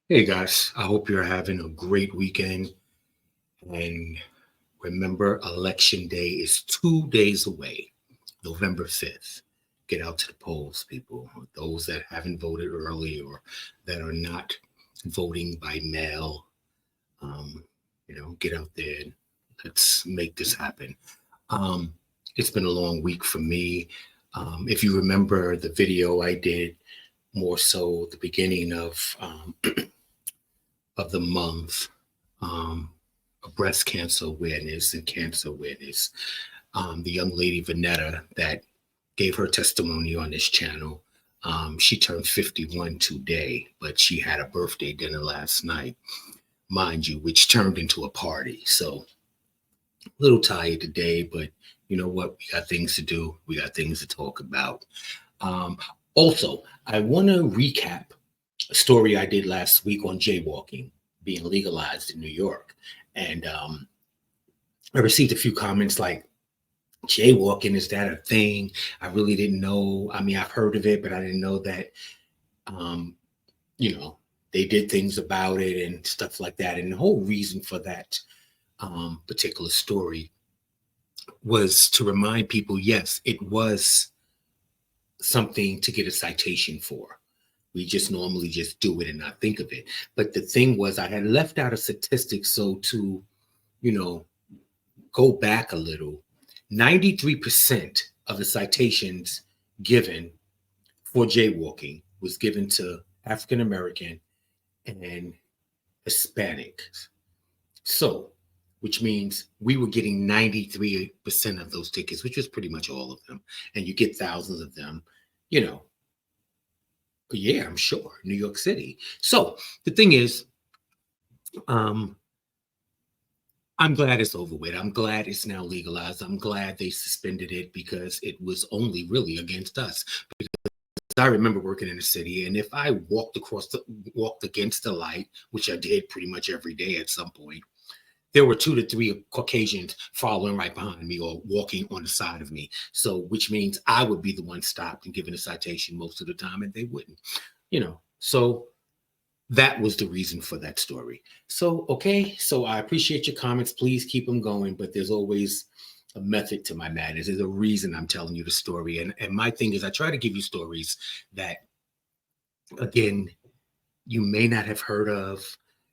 Hey guys, I hope you're having a great weekend. And remember, Election Day is 2 days away, November 5th. Get out to the polls, people. Those that haven't voted early or that are not voting by mail, um, get out there and let's make this happen. Um, it's been a long week for me. If you remember the video I did more so at the beginning of the month, um, of breast cancer awareness and cancer awareness. The young lady Vanetta that gave her testimony on this channel, she turned 51 today, but she had a birthday dinner last night, mind you, which turned into a party. So a little tired today, but you know what? We got things to do. We got things to talk about. Um, Also, I want to recap a story I did last week on jaywalking being legalized in New York. And I received a few comments like, jaywalking, is that a thing? I really didn't know. I mean, I've heard of it, but I didn't know that, um, you know, they did things about it and stuff like that. And the whole reason for that particular story was to remind people, yes, it was something to get a citation for. We just normally just do it and not think of it. But the thing was, I had left out a statistic. So to, you know, go back a little, 93% of the citations given for jaywalking was given to African American and Hispanics. So, which means we were getting 93% of those tickets, which was pretty much all of them. And you get thousands of them, you know. Yeah, I'm sure. New York City. So the thing is, um, I'm glad it's over with. I'm glad it's now legalized. I'm glad they suspended it because it was only really against us. Because I remember working in the city, and if I walked against the light, which I did pretty much every day at some point, there were 2 to 3 Caucasians following right behind me or walking on the side of me. So, which means I would be the one stopped and given a citation most of the time, and they wouldn't, So that was the reason for that story. So, okay. So I appreciate your comments. Please keep them going, but there's always a method to my madness. There's a reason I'm telling you the story. And my thing is I try to give you stories that, again, you may not have heard of.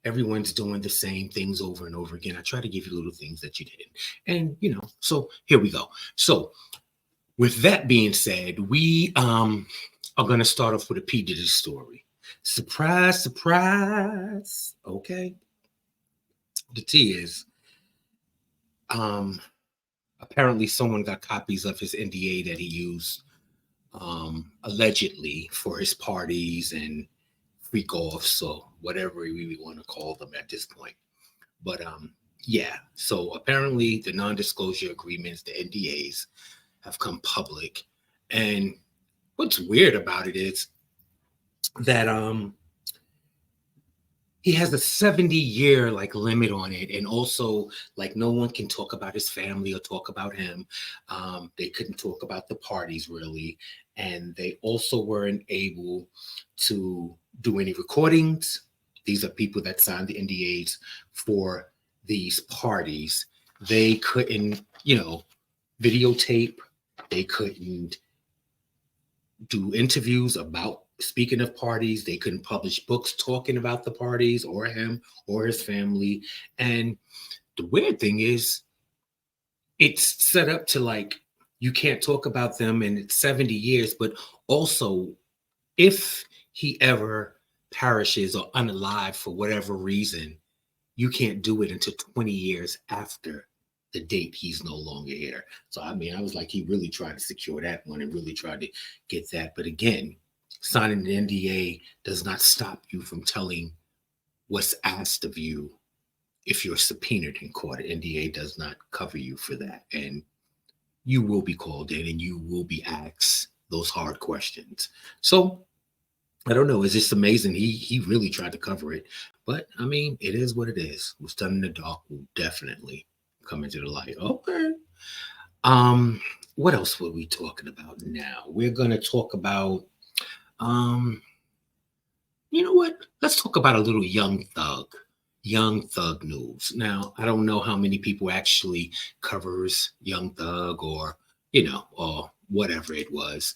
Everyone's doing the same things over and over again. I try to give you little things that you didn't. And, so here we go. So with that being said, we are going to start off with a P. Diddy story. Surprise, surprise. Okay. The T is apparently someone got copies of his NDA that he used allegedly for his parties and freak offs or whatever we want to call them at this point. But yeah, so apparently the non-disclosure agreements, the NDAs, have come public. And what's weird about it is that he has a 70-year like limit on it, and also like no one can talk about his family or talk about him. They couldn't talk about the parties really, and they also weren't able to do any recordings. These are people that signed the NDAs for these parties. They couldn't, videotape. They couldn't do interviews about speaking of parties. They couldn't publish books talking about the parties or him or his family. And the weird thing is, it's set up to like, you can't talk about them in 70 years, but also if he ever perishes or unalive for whatever reason, you can't do it until 20 years after the date he's no longer here. So, I mean, I was like, he really tried to secure that one and really tried to get that. But again, signing an NDA does not stop you from telling what's asked of you if you're subpoenaed in court. NDA does not cover you for that. And you will be called in and you will be asked those hard questions. So I don't know. It's just amazing. He really tried to cover it. But I mean, it is what it is. What's done in the dark will definitely come into the light. Okay. What else were we talking about now? We're gonna talk about You know what? Let's talk about a little Young Thug news. Now, I don't know how many people actually covers Young Thug or, or whatever it was.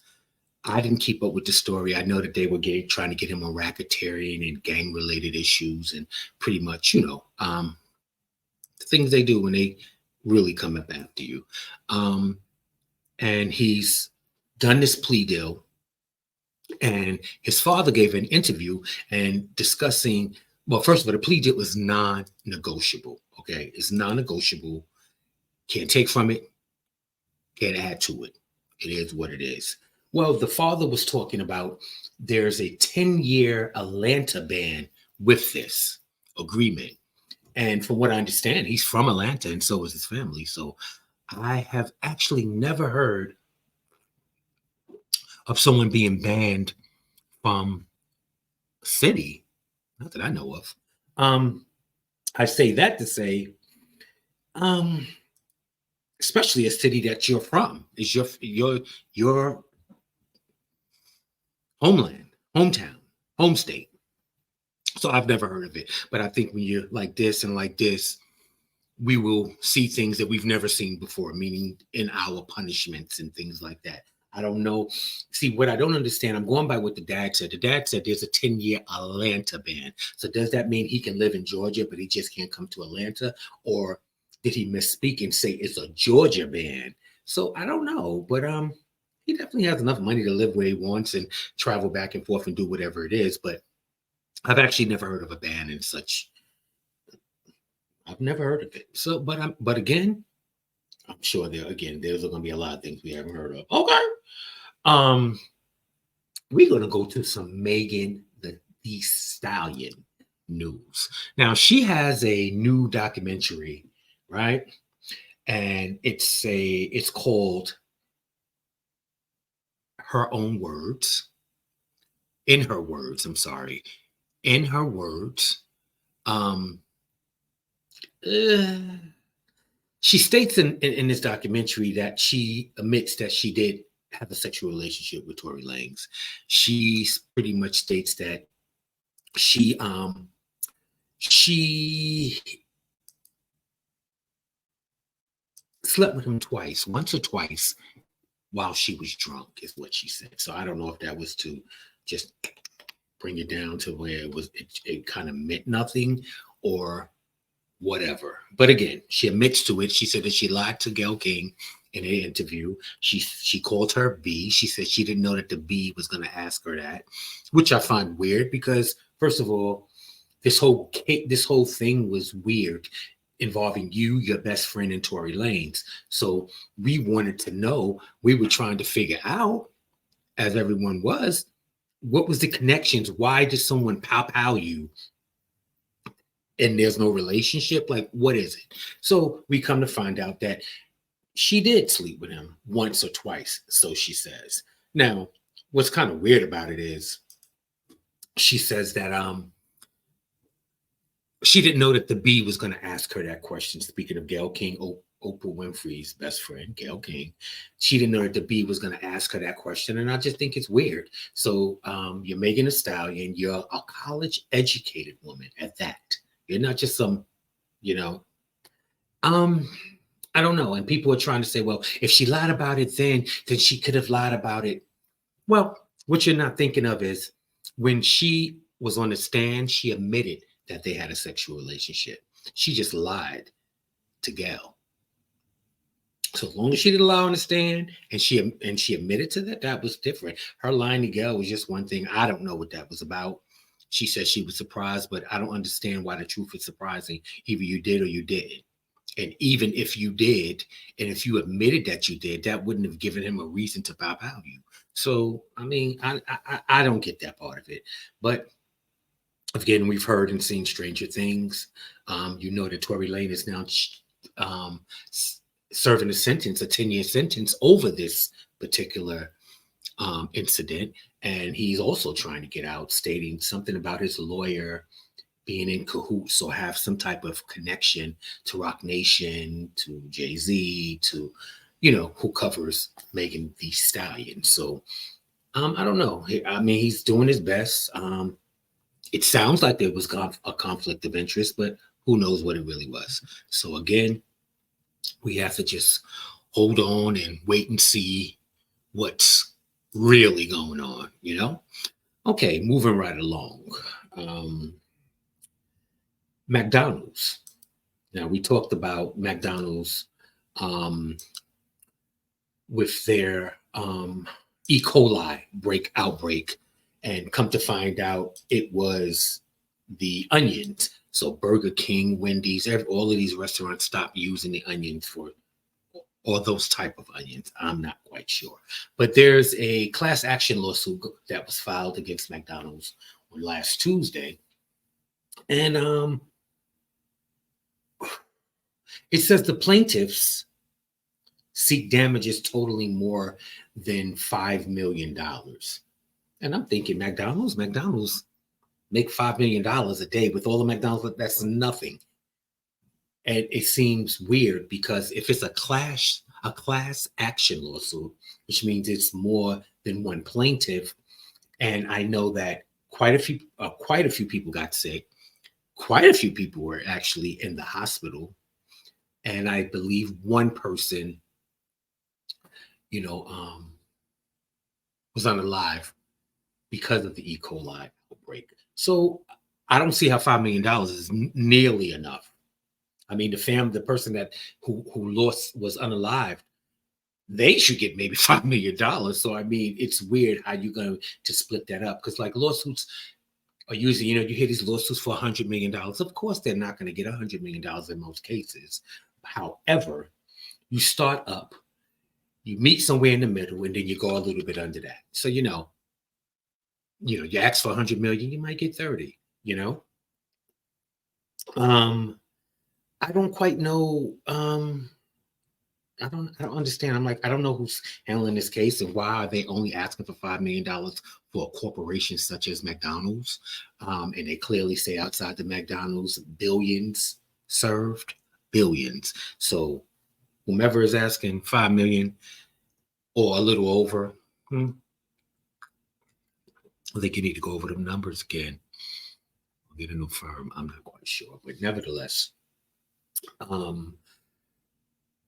I didn't keep up with the story. I know that they were trying to get him on racketeering and gang related issues and pretty much, the things they do when they really come up after you. Um, and he's done this plea deal. And his father gave an interview and discussing, well, first of all, the plea deal was non-negotiable. Okay, it's non-negotiable. Can't take from it, can't add to it. It is what it is. Well, the father was talking about there's a 10-year Atlanta ban with this agreement. And from what I understand, he's from Atlanta and so is his family. So I have actually never heard of someone being banned from a city, not that I know of. I say that to say, um, especially a city that you're from, is your homeland, hometown, home state. So I've never heard of it. But I think when you're like this and like this, we will see things that we've never seen before, meaning in our punishments and things like that. I don't know. See, what I don't understand, I'm going by what the dad said. The dad said there's a 10-year Atlanta ban. So does that mean he can live in Georgia, but he just can't come to Atlanta? Or did he misspeak and say it's a Georgia ban? So I don't know. But he definitely has enough money to live where he wants and travel back and forth and do whatever it is. But I've actually never heard of a ban in such. I've never heard of it. So, but again, I'm sure there's going to be a lot of things we haven't heard of. Okay. Um, we're going to go to some Meagan the Thee Stallion news. Now, she has a new documentary, right? And it's called Her Own Words. In her words, I'm sorry. In her words, um, uh, she states in this documentary that she admits that she did have a sexual relationship with Tory Lanez. She pretty much states that she slept with him twice, once or twice, while she was drunk, is what she said. So I don't know if that was to just bring it down to where it kind of meant nothing or whatever. But again, she admits to it. She said that she lied to Gayle King in an interview. She called her B. She said she didn't know that the B was going to ask her that, which I find weird because first of all, this whole thing was weird involving you, your best friend, and Tory Lanez. So we wanted to know. We were trying to figure out, as everyone was, what was the connections? Why did someone pow you and there's no relationship? Like, what is it? So we come to find out that she did sleep with him once or twice, so she says. Now, what's kind of weird about it is she says that she didn't know that the B was going to ask her that question. Speaking of Gayle King, Oprah Winfrey's best friend, Gayle King, she didn't know that the B was going to ask her that question, and I just think it's weird. So you're Meagan Thee Stallion, you're a college-educated woman at that. You're not just some, I don't know. And people are trying to say, well, if she lied about it then she could have lied about it. Well, what you're not thinking of is when she was on the stand, she admitted that they had a sexual relationship. She just lied to Gayle. So as long as she didn't lie on the stand and she admitted to that, that was different. Her lying to Gayle was just one thing. I don't know what that was about. She said she was surprised, but I don't understand why the truth is surprising. Either you did or you didn't. And even if you did, and if you admitted that you did, that wouldn't have given him a reason to bow you. So, I mean, I don't get that part of it. But again, we've heard and seen stranger things. That Tory Lanez is now serving a 10-year sentence over this particular incident. And he's also trying to get out, stating something about his lawyer being in cahoots or have some type of connection to Roc Nation, to Jay-Z, to, who covers Meagan Thee Stallion. So I don't know. I mean, he's doing his best. It sounds like there was a conflict of interest, but who knows what it really was. So again, we have to just hold on and wait and see what's really going on, you know? Okay, moving right along. Um, McDonald's. Now, we talked about McDonald's um, with their E. coli outbreak, and come to find out it was the onions. So Burger King, Wendy's, all of these restaurants stopped using the onions for, or those type of onions. I'm not quite sure. But there's a class action lawsuit that was filed against McDonald's on last Tuesday. And it says the plaintiffs seek damages totaling more than $5 million. And I'm thinking, McDonald's make $5 million a day with all the McDonald's. That's nothing. And it seems weird because if it's a class action lawsuit, which means it's more than one plaintiff, and I know that quite a few people got sick, quite a few people were actually in the hospital, and I believe one person, was unalive because of the E. coli outbreak. So I don't see how $5 million is nearly enough. I mean, the person that who lost was unalive, they should get maybe $5 million. So I mean, it's weird how you're going to split that up, because like lawsuits are usually, you hear these lawsuits for $100 million. Of course, they're not going to get $100 million in most cases. However, you start up, you meet somewhere in the middle, and then you go a little bit under that. So you ask for 100 million, you might get 30. I don't quite know. I don't understand. I'm like, I don't know who's handling this case, and why are they only asking for $5 million for a corporation such as McDonald's? And they clearly say outside the McDonald's, billions served, billions. So whomever is asking 5 million or a little over, I think you need to go over the numbers again. I'll get a new firm. I'm not quite sure, but nevertheless,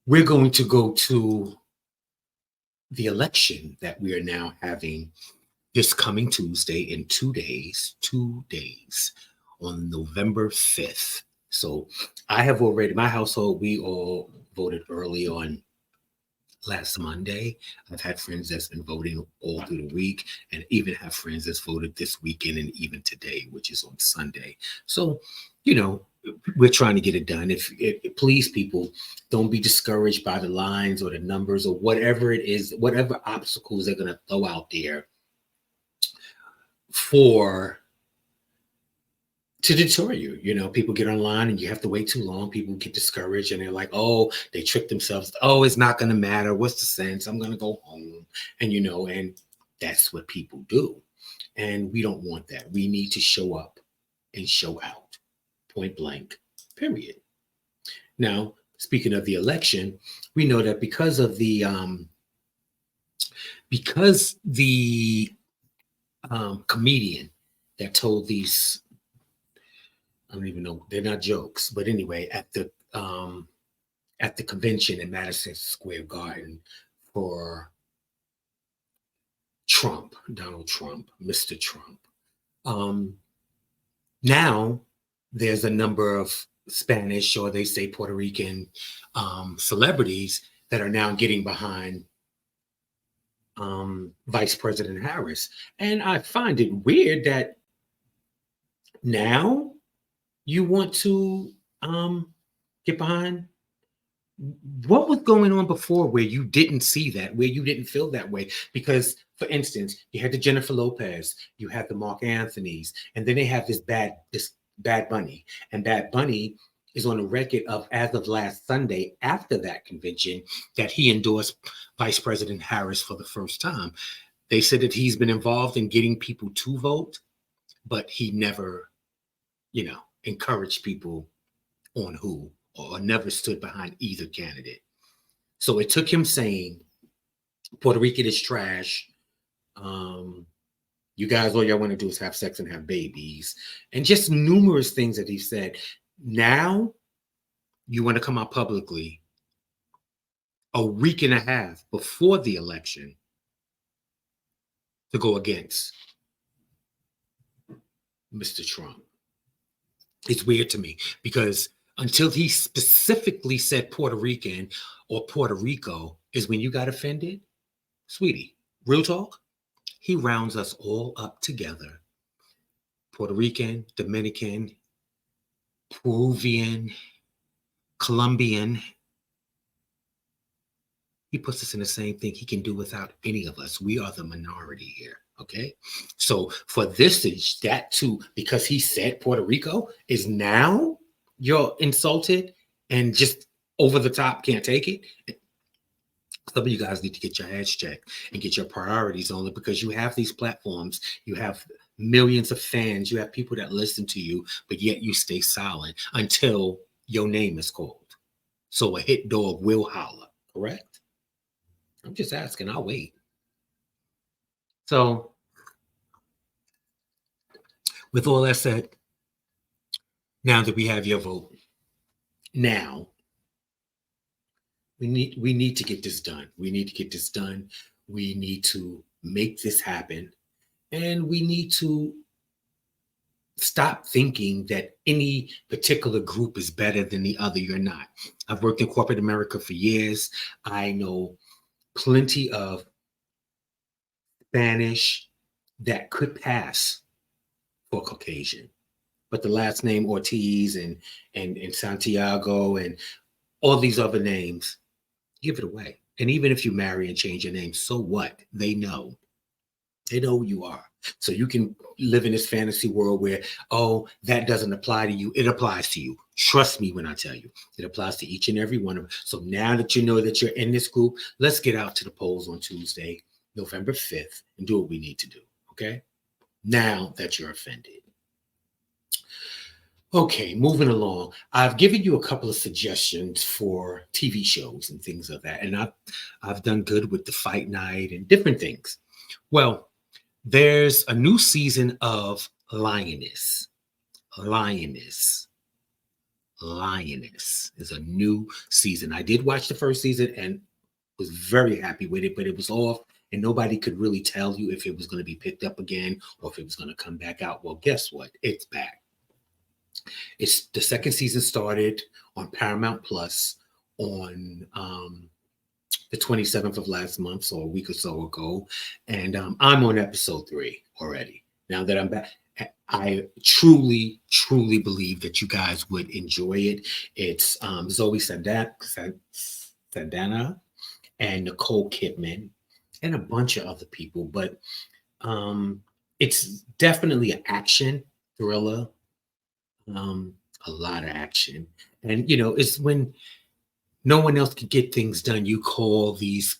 we're going to go to the election that we are now having this coming Tuesday in 2 days, on November 5th. So I have already, my household, we all voted early on last Monday. I've had friends that's been voting all through the week, and even have friends that's voted this weekend and even today, which is on Sunday. So, we're trying to get it done. If please, people, don't be discouraged by the lines or the numbers or whatever it is, whatever obstacles they're going to throw out there to deter you. People get online and you have to wait too long. People get discouraged and they're like, oh, they trick themselves. Oh, it's not going to matter. What's the sense? I'm going to go home. And, and that's what people do. And we don't want that. We need to show up and show out, point blank, period. Now, speaking of the election, we know that because the comedian that told these, I don't even know, they're not jokes, but anyway, at the convention in Madison Square Garden for Trump, Donald Trump, Mr. Trump. Now there's a number of Spanish, or they say Puerto Rican, celebrities that are now getting behind Vice President Harris. And I find it weird that now you want to get behind. What was going on before where you didn't see that, where you didn't feel that way? Because, for instance, you had the Jennifer Lopez, you had the Mark Anthony's, and then they have this Bad Bunny. And Bad Bunny is on a record of, as of last Sunday, after that convention, that he endorsed Vice President Harris for the first time. They said that he's been involved in getting people to vote, but he never, encouraged people on who, or never stood behind either candidate. So it took him saying Puerto Rican is trash, You guys, all y'all want to do is have sex and have babies, and just numerous things that he said. Now you want to come out publicly a week and a half before the election to go against Mr. Trump. It's weird to me because until he specifically said Puerto Rican or Puerto Rico is when you got offended, sweetie, real talk, he rounds us all up together. Puerto Rican, Dominican, Peruvian, Colombian. He puts us in the same thing. He can do without any of us. We are the minority here. Okay. So for this, that too, because he said Puerto Rico is now you're insulted and just over the top, can't take it. Some of you guys need to get your heads checked and get your priorities on it, because you have these platforms, you have millions of fans, you have people that listen to you, but yet you stay silent until your name is called. So a hit dog will holler, correct? I'm just asking, I'll wait. So with all that said, now that we have your vote, now we need to get this done. We need to get this done. We need to make this happen. And we need to stop thinking that any particular group is better than the other. You're not. I've worked in corporate America for years. I know plenty of Spanish that could pass for Caucasian, but the last name Ortiz and Santiago and all these other names, give it away. And even if you marry and change your name, so what? They know. They know who you are. So you can live in this fantasy world where, oh, that doesn't apply to you. It applies to you. Trust me when I tell you. It applies to each and every one of them. So now that you know that you're in this group, let's get out to the polls on Tuesday, November 5th, and do what we need to do, okay? Now that you're offended. Okay, moving along. I've given you a couple of suggestions for TV shows and things like that, and I've done good with the fight night and different things. Well, there's a new season of Lioness. Lioness is a new season. I did watch the first season and was very happy with it, but it was off and nobody could really tell you if it was going to be picked up again or if it was going to come back out. Well, guess what? It's back. It's the second season started on Paramount Plus on the 27th of last month, so a week or so ago. And I'm on episode 3 already. Now that I'm back, I truly, truly believe that you guys would enjoy it. It's Zoe Saldana and Nicole Kidman and a bunch of other people, but it's definitely an action thriller. A lot of action. And, it's when no one else can get things done, you call these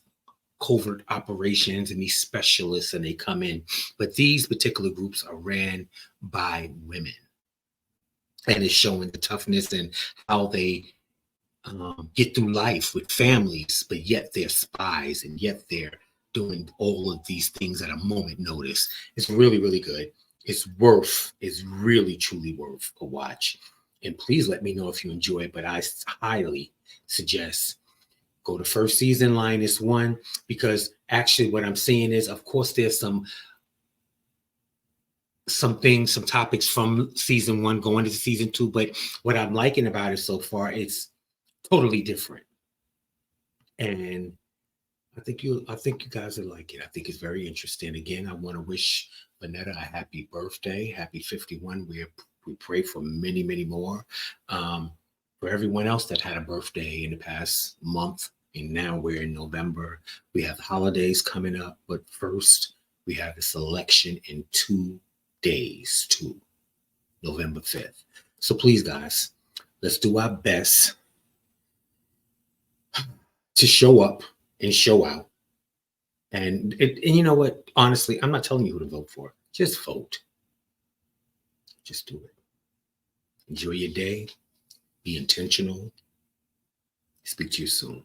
covert operations and these specialists and they come in. But these particular groups are ran by women. And it's showing the toughness and how they get through life with families, but yet they're spies and yet they're doing all of these things at a moment notice. It's really, really good. It's really, truly worth a watch. And please let me know if you enjoy it, but I highly suggest go to first season, Lioness 1, because actually what I'm seeing is, of course, there's some topics from season 1 going into season 2, but what I'm liking about it so far, it's totally different. And I think you guys will like it. I think it's very interesting. Again, I want to wish Vanetta a happy birthday, happy 51. We pray for many, many more. For everyone else that had a birthday in the past month, and now we're in November. We have holidays coming up, but first we have this election in 2 days, too, November 5th. So please, guys, let's do our best to show up and show out. And you know what? Honestly, I'm not telling you who to vote for. Just vote. Just do it. Enjoy your day. Be intentional. Speak to you soon.